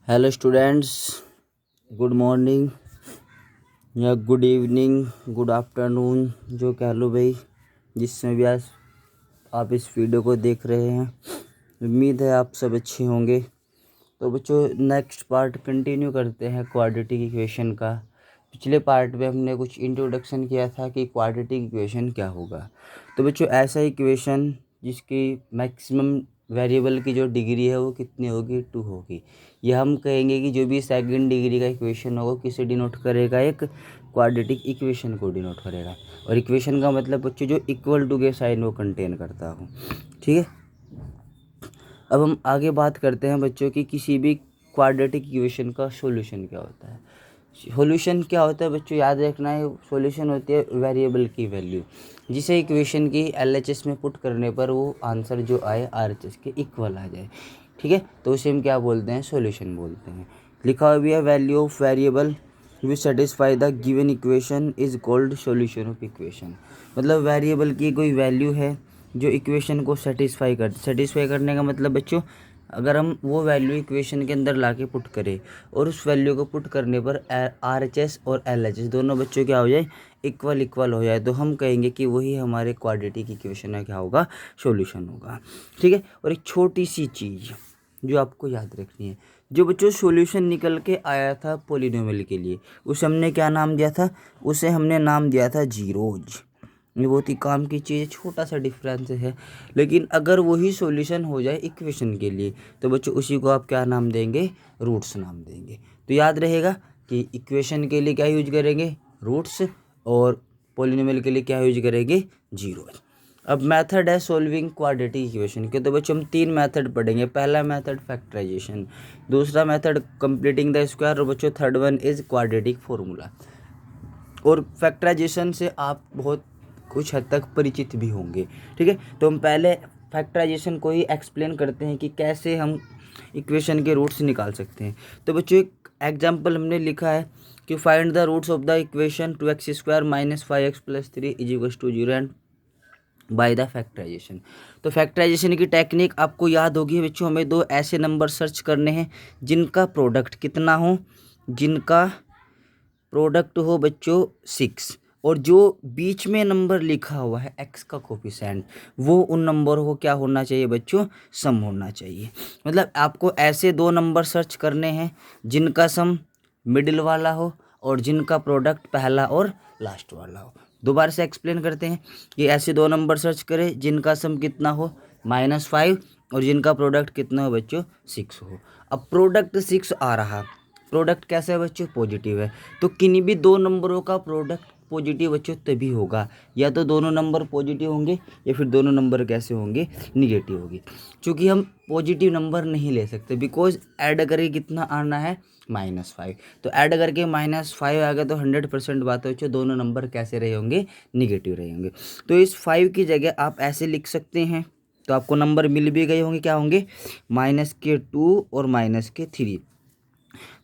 Hello students, good morning या good evening, good afternoon, जो कह लो भाई, जिसमें भी आज आप इस वीडियो को देख रहे हैं। उम्मीद है आप सब अच्छे होंगे। तो बच्चों, नेक्स्ट पार्ट कंटिन्यू करते हैं क्वाड्रेटिक इक्वेशन का। पिछले पार्ट में हमने कुछ इंट्रोडक्शन किया था कि क्वाड्रेटिक इक्वेशन क्या होगा। तो बच्चों, ऐसा इक्वेशन जिसकी मैक्सिमम वेरिएबल की जो डिग्री है वो कितनी होगी, 2 होगी। यह हम कहेंगे कि जो भी सेकंड डिग्री का इक्वेशन होगा किसे डिनोट करेगा, एक क्वाड्रेटिक इक्वेशन को डिनोट करेगा। और इक्वेशन का मतलब बच्चों जो इक्वल टू के साइन वो कंटेन करता हो। ठीक है, अब हम आगे बात करते हैं बच्चों की किसी भी क्वाड्रेटिक इक्वेशन का सॉल्यूशन क्या होता है। सॉल्यूशन क्या होता है बच्चों, याद रखना है, सॉल्यूशन होती है वेरिएबल की वैल्यू जिसे इक्वेशन की एलएचएस में पुट करने पर वो आंसर जो आए आरएचएस के इक्वल आ जाए। ठीक है, तो उसे हम क्या बोलते हैं, सॉल्यूशन बोलते हैं। लिखा हुआ भी है, value of variable which satisfy the given equation is called solution of equation. मतलब वेरिएबल की कोई वैल्यू है जो इक्वेशन को सेटिस्फाई करने का मतलब बच्चों, अगर हम वो वैल्यू इक्वेशन के अंदर लाके पुट करें और उस वैल्यू को पुट करने पर आरएचएस और एलएचएस दोनों बच्चों क्या हो जाए, इक्वल हो जाए, तो हम कहेंगे कि वही हमारे क्वाड्रेटिक इक्वेशन है, क्या होगा, सॉल्यूशन होगा। ठीक है, और एक छोटी सी चीज़ जो आपको याद रखनी है, जो बच्चों सॉल्यूशन निकल के आया था पॉलिनोमियल के लिए, उसे हमने क्या नाम दिया था, उसे हमने नाम दिया था जीरोज। ये बहुत ही काम की चीज़ है, छोटा सा डिफरेंस है। लेकिन अगर वही सॉल्यूशन हो जाए इक्वेशन के लिए तो बच्चों उसी को आप क्या नाम देंगे, रूट्स नाम देंगे। तो याद रहेगा कि इक्वेशन के लिए क्या यूज करेंगे, रूट्स, और पॉलिनोमियल के लिए क्या यूज करेंगे, जीरो। अब मेथड है सॉल्विंग क्वाड्रेटिक इक्वेशन के, तो बच्चों हम 3 मेथड पढ़ेंगे। पहला मेथड फैक्टराइजेशन, दूसरा मेथड कंप्लीटिंग द स्क्वायर, और बच्चों third one is quadratic formula. और फैक्टराइजेशन से आप बहुत कुछ हद तक परिचित भी होंगे। ठीक है, तो हम पहले फैक्टराइजेशन को ही एक्सप्लेन करते हैं कि कैसे हम इक्वेशन के रूट्स निकाल सकते हैं। तो बच्चों एक एग्जांपल हमने लिखा है कि find the roots of the equation 2x² - 5x + 3 = 0 and by the factorisation. तो फैक्टराइजेशन की टेक्निक आपको याद होगी बच्चों, हमें 2 ऐसे नंबर सर्च करने हैं जिनका प्रोडक्ट कितना हो, जिनका प्रोडक्ट हो बच्चों 6, और जो बीच में नंबर लिखा हुआ है x का कोफिशिएंट, वो उन नंबरों को क्या होना चाहिए बच्चों, सम होना चाहिए। मतलब आपको ऐसे 2 नंबर सर्च करने हैं जिनका सम मिडिल वाला हो और जिनका प्रोडक्ट पहला और लास्ट वाला हो। दोबारा से एक्सप्लेन करते हैं कि ऐसे 2 नंबर सर्च करें जिनका सम कितना हो, -5, और जिनका प्रोडक्ट कितना हो बच्चों, 6 हो। अब प्रोडक्ट 6 आ रहा, प्रोडक्ट कैसे है बच्चों, पॉजिटिव है। तो किन्हीं भी 2 नंबरों का प्रोडक्ट पॉजिटिव बच्चों तभी होगा, या तो दोनों नंबर पॉजिटिव होंगे या फिर दोनों नंबर कैसे होंगे, निगेटिव होगी। क्योंकि हम पॉजिटिव नंबर नहीं ले सकते, बिकॉज ऐड करके कितना आना है, -5। तो ऐड करके -5 आ गया तो 100% बात है बच्चों, दोनों नंबर कैसे रहे होंगे, निगेटिव रहे होंगे। तो इस 5 की जगह आप ऐसे लिख सकते हैं, तो आपको नंबर मिल भी गए होंगे, क्या होंगे, -2 और -3।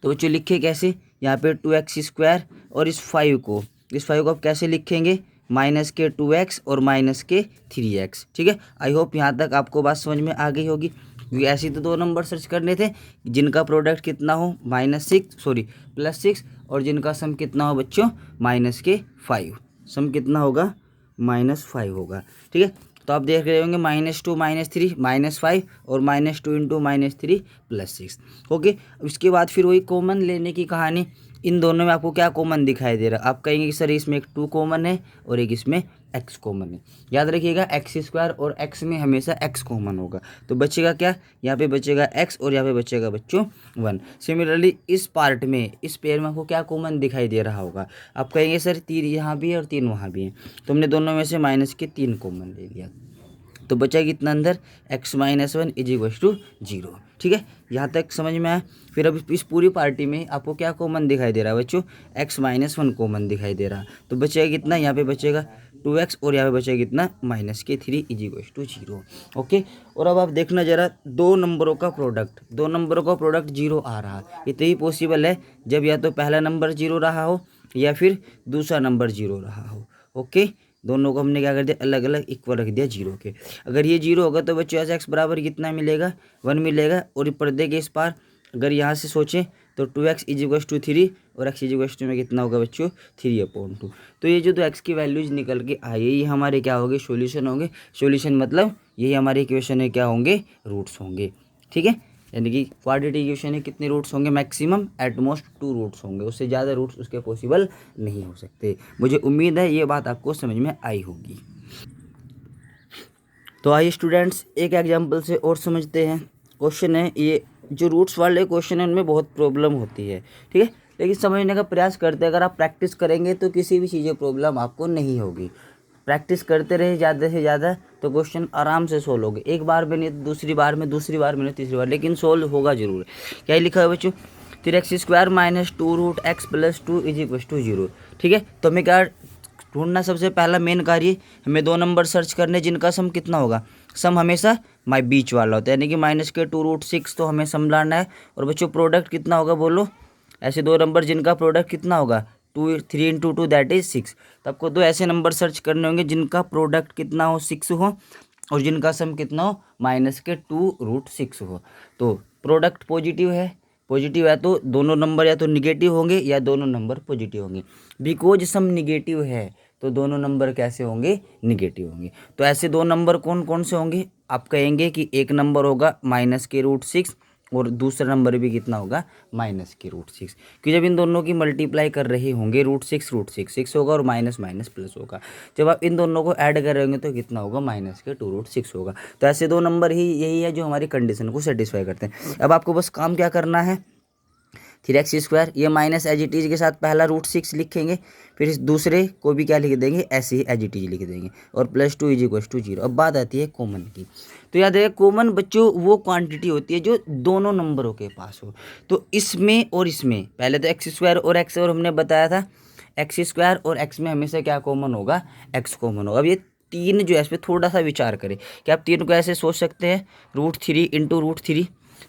तो बच्चों लिखे कैसे, यहाँ पे 2x², और इस 5 को आप कैसे लिखेंगे, -2x और -3x। ठीक है, आई होप यहाँ तक आपको बात समझ में आ गई होगी। क्योंकि ऐसे तो 2 नंबर सर्च करने थे जिनका प्रोडक्ट कितना हो, +6 और जिनका सम कितना हो बच्चों, -5। सम कितना होगा, -5 होगा। ठीक है, तो आप देख रहे होंगे -2 -3 -5 और -2 × -3 +6। ओके, उसके बाद फिर वही कॉमन लेने की कहानी, इन दोनों में आपको क्या कॉमन दिखाई दे रहा है, आप कहेंगे कि सर इसमें एक 2 कॉमन है और एक इसमें x कॉमन है। याद रखिएगा x² और x में हमेशा x कॉमन होगा, तो बचेगा क्या, यहाँ पे बचेगा x और यहाँ पे बचेगा बच्चों 1। सिमिलरली इस पार्ट में, इस पेयर में आपको क्या कॉमन दिखाई दे रहा होगा, आप कहेंगे सर 3 यहाँ भी है और 3 वहाँ भी है, तो हमने दोनों में से -3 कॉमन ले लिया, तो बचा कितना अंदर, x - 1 = 0। ठीक है, यहाँ तक समझ में आया। फिर अब इस पूरी पार्टी में आपको क्या कॉमन दिखाई दे रहा है बच्चों, x - 1 कॉमन दिखाई दे रहा, तो बचेगा कितना, यहाँ पे बचेगा 2x और यहाँ पे बचेगा कितना, -3 = 0। ओके, और अब आप देखना जरा, 2 नंबरों का प्रोडक्ट 0 आ रहा, ये तभी पॉसिबल है जब या तो पहला नंबर 0 रहा हो या फिर दूसरा नंबर 0 रहा हो। ओके, दोनों को हमने क्या कर दिया, अलग अलग इक्वल रख दिया 0 के। अगर ये 0 होगा तो बच्चों x बराबर कितना मिलेगा, 1 मिलेगा, और पर्दे के इस पार अगर यहाँ से सोचें तो 2x इजिक्वल्स टू 3 और x इजिक्वल्स टू में कितना होगा बच्चों 3/2। तो ये जो 2x की वैल्यूज निकल के आई ये हमारे क्या होंगे सॉल्यूशन होंगे। सॉल्यूशन मतलब यही हमारी इक्वेशन है क्या होंगे रूट्स होंगे। ठीक है, यानी कि क्वाड्रेटिक इक्वेशन है कितने रूट्स होंगे मैक्सिमम एटमोस्ट 2 रूट्स होंगे, उससे ज़्यादा रूट्स उसके पॉसिबल नहीं हो सकते। मुझे उम्मीद है ये बात आपको समझ में आई होगी। तो आइए स्टूडेंट्स एक एग्जांपल से और समझते हैं। क्वेश्चन है ये जो रूट्स वाले क्वेश्चन है उनमें बहुत प्रॉब्लम होती है, ठीक है, लेकिन समझने का प्रयास करते हैं। अगर आप प्रैक्टिस करेंगे तो किसी भी चीज़ में प्रॉब्लम आपको नहीं होगी। प्रैक्टिस करते रहे ज़्यादा से ज़्यादा तो क्वेश्चन आराम से सोल्व होगे। एक बार में नहीं तो दूसरी बार में, दूसरी बार में नहीं तीसरी बार, लेकिन सोल्व होगा जरूर। क्या लिखा है बच्चों 3x² - 2√x + 2 = 0। ठीक है, तो हमें क्या ढूंढना, सबसे पहला मेन कार्य हमें 2 नंबर सर्च करने जिनका सम कितना होगा। सम हमेशा बीच वाला होता है, यानी कि -2√6 तो हमें सम लाना है। और बच्चों प्रोडक्ट कितना होगा बोलो, ऐसे 2 नंबर जिनका प्रोडक्ट कितना होगा 3 × 2 दैट इज 6। तो आपको 2 ऐसे नंबर सर्च करने होंगे जिनका प्रोडक्ट कितना हो 6 हो और जिनका सम कितना हो -2√6 हो। तो प्रोडक्ट पॉजिटिव है तो दोनों नंबर या तो निगेटिव होंगे या दोनों नंबर पॉजिटिव होंगे। बिकॉज सम निगेटिव है तो दोनों नंबर कैसे होंगे निगेटिव होंगे। तो ऐसे 2 नंबर कौन कौन से होंगे, आप कहेंगे कि एक नंबर होगा -√6 और दूसरा नंबर भी कितना होगा -√6, क्योंकि जब इन दोनों की मल्टीप्लाई कर रहे होंगे √6 होगा और माइनस माइनस प्लस होगा। जब आप इन दोनों को ऐड कर रहे होंगे तो कितना होगा -2√6 होगा। तो ऐसे 2 नंबर ही यही है जो हमारी कंडीशन को सेटिस्फाई करते हैं। अब आपको बस काम क्या करना है, 3x², ये माइनस एज इट इज के साथ पहला √6 लिखेंगे, फिर इस दूसरे को भी क्या लिख देंगे ऐसे ही एज इट इज लिख देंगे और +2 = 0। अब बात आती है कॉमन की। तो याद रखिए कॉमन बच्चों वो क्वांटिटी होती है जो दोनों नंबरों के पास हो। तो इसमें और इसमें पहले तो x² और x और हमने बताया था x² और x में हमेशा क्या कॉमन होगा x कॉमन होगा। अब ये 3 जो है इस पर थोड़ा सा विचार करें कि आप 3 को ऐसे सोच सकते हैं √3 × √3,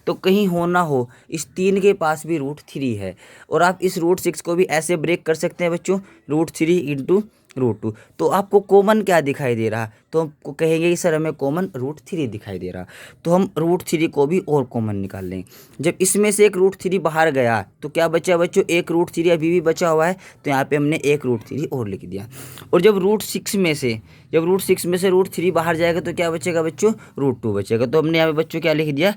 तो कहीं हो ना हो इस 3 के पास भी √3 है। और आप इस √6 को भी ऐसे ब्रेक कर सकते हैं बच्चों √3 × √2। तो आपको कॉमन क्या दिखाई दे रहा, तो हमको कहेंगे कि सर हमें कॉमन √3 दिखाई दे रहा, तो हम √3 को भी और कॉमन निकाल लेंगे। जब इसमें से एक √3 बाहर गया तो क्या बचा बच्चों, एक √3 अभी भी बचा हुआ है, तो यहाँ पे हमने एक √3 और लिख दिया। और जब √6 में से √3 बाहर जाएगा तो क्या बचेगा बच्चों √2 बचेगा। तो हमने यहाँ पे बच्चों क्या लिख दिया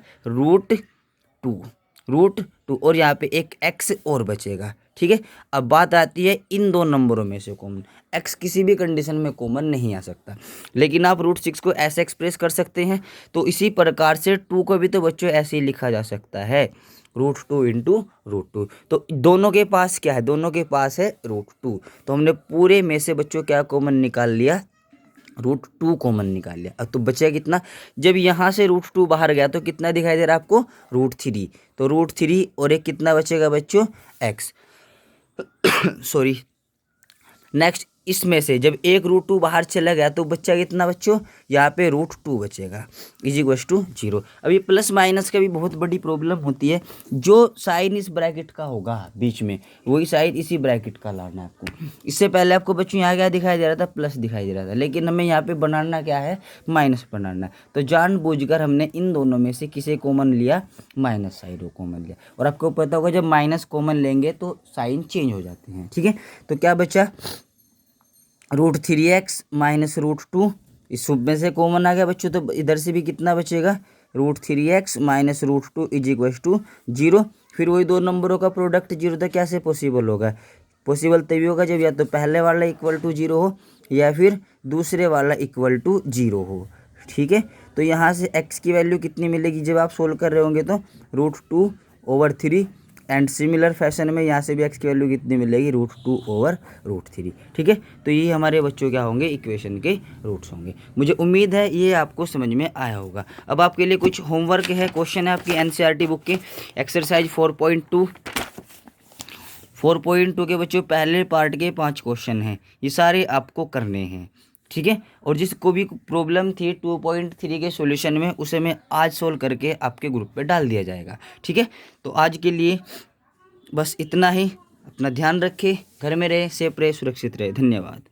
√2 और यहाँ पे एक x और बचेगा। ठीक है, अब बात आती है इन 2 नंबरों में से कॉमन। x किसी भी कंडीशन में कॉमन नहीं आ सकता, लेकिन आप √6 को ऐसे एक्सप्रेस कर सकते हैं। तो इसी प्रकार से 2 को भी तो बच्चों ऐसे ही लिखा जा सकता है √2 × √2। तो दोनों के पास क्या है, दोनों के पास है √2। तो हमने पूरे में से बच्चों क्या कॉमन निकाल लिया √2 कॉमन निकाल लिया। अब तो बचा कितना, जब यहाँ से √2 बाहर गया तो कितना दिखाई दे रहा है आपको √3। तो √3 और एक कितना बचेगा बच्चों x सॉरी। नेक्स्ट इसमें से जब एक √2 बाहर चला गया तो बच्चा कितना बच्चों यहाँ पे √2 बचेगा = 0। अब ये प्लस माइनस का भी बहुत बड़ी प्रॉब्लम होती है। जो साइन इस ब्रैकेट का होगा बीच में वही साइन इसी ब्रैकेट का लाना है आपको। इससे पहले आपको बच्चों यहाँ क्या दिखाई दे रहा था प्लस दिखाई दे रहा था, लेकिन हमें यहाँ पे बनाना क्या है माइनस बनाना है। तो जानबूझकर हमने इन दोनों में से किसे कॉमन लिया, माइनस साइन को कॉमन लिया। और आपको पता होगा जब माइनस कॉमन लेंगे तो साइन चेंज हो जाते हैं। ठीक है, तो क्या बचा √3x - √2, इस सब में से कॉमन आ गया बच्चों, तो इधर से भी कितना बचेगा √3x - √2 = 0। फिर वही 2 नंबरों का प्रोडक्ट 0 तो कैसे पॉसिबल होगा, पॉसिबल तभी होगा जब या तो पहले वाला = 0 हो या फिर दूसरे वाला = 0 हो। ठीक है, तो यहाँ से x की वैल्यू कितनी मिलेगी जब आप सोल्व कर रहे होंगे तो √2/3 एंड सिमिलर फैशन में यहाँ से भी x की वैल्यू कितनी मिलेगी √2/3। ठीक है, तो ये हमारे बच्चों क्या होंगे इक्वेशन के रूट्स होंगे। मुझे उम्मीद है ये आपको समझ में आया होगा। अब आपके लिए कुछ होमवर्क है, क्वेश्चन है आपकी एनसीईआरटी बुक के एक्सरसाइज 4.2 के बच्चों पहले पार्ट के 5 क्वेश्चन हैं, ये सारे आपको करने हैं। ठीक है, और जिसको भी प्रॉब्लम थी 2.3 के सॉल्यूशन में उसे मैं आज सोल्व करके आपके ग्रुप पे डाल दिया जाएगा। ठीक है, तो आज के लिए बस इतना ही। अपना ध्यान रखें, घर में रहे, सेफ रहे, सुरक्षित रहे। धन्यवाद।